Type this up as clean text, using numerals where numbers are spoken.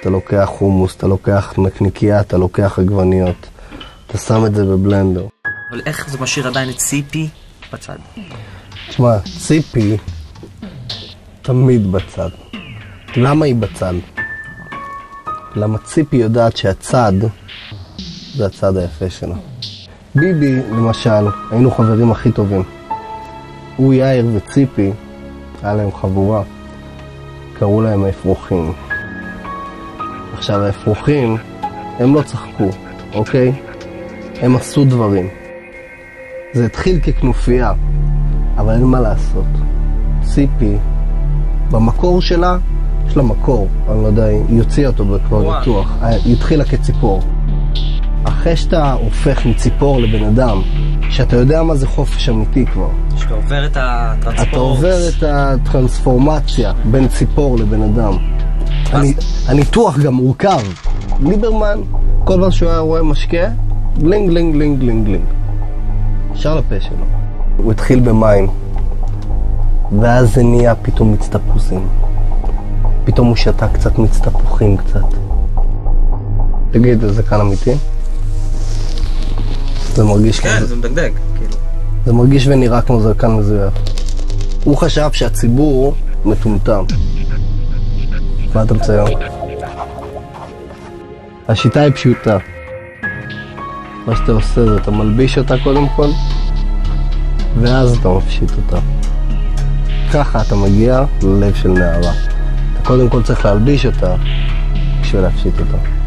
אתה לוקח חומוס, אתה לוקח נקניקייה, אתה לוקח עגבניות, אתה שם את זה בבלנדר. אבל איך זה משאיר עדיין את ציפי בצד? תשמע, ציפי תמיד בצד. למה היא בצד? למה ציפי יודעת שהצד זה הצד היפה שלה. ביבי, למשל, היינו חברים הכי טובים. הוא, יאיר וציפי, היה להם חבורה. קראו להם האפרוחים. עכשיו, האפרוחים, הם לא צחקו, אוקיי? הם עשו דברים. זה התחיל ככנופיה, אבל אין מה לעשות. ציפי, במקור שלה, יש לה מקור, אני לא יודע, היא יוציאה אותו בכבר בטוח. היא התחילה כציפור. אחרי שאתה הופך מציפור לבן אדם, שאתה יודע מה זה חופש אמיתי כבר. שאתה עובר את הטרנספורמציה. אתה עובר את הטרנספורמציה בין ציפור לבן אדם. הניתוח גם מורכב. ליברמן, כל פעם שהוא היה רואה משקה, גלינג, גלינג, גלינג, גלינג, גלינג. שר לפה שלו. הוא התחיל במים, ואז זה נהיה פתאום מיץ תפוזים. פתאום הוא שתה קצת מיץ תפוחים קצת. תגיד, זה כאן אמיתי? זה מרגיש כן, כזה. זה מדגדג, כאילו. זה מרגיש ונראה כמו זרקן מזויף. הוא חשב שהציבור מטומטם. מה אתה מצייר? השיטה היא פשוטה. מה שאתה עושה זה, אתה מלביש אותה קודם כל, ואז אתה מפשיט אותה. ככה אתה מגיע ללב של נערה. אתה קודם כל צריך להלביש אותה בשביל להפשיט אותה.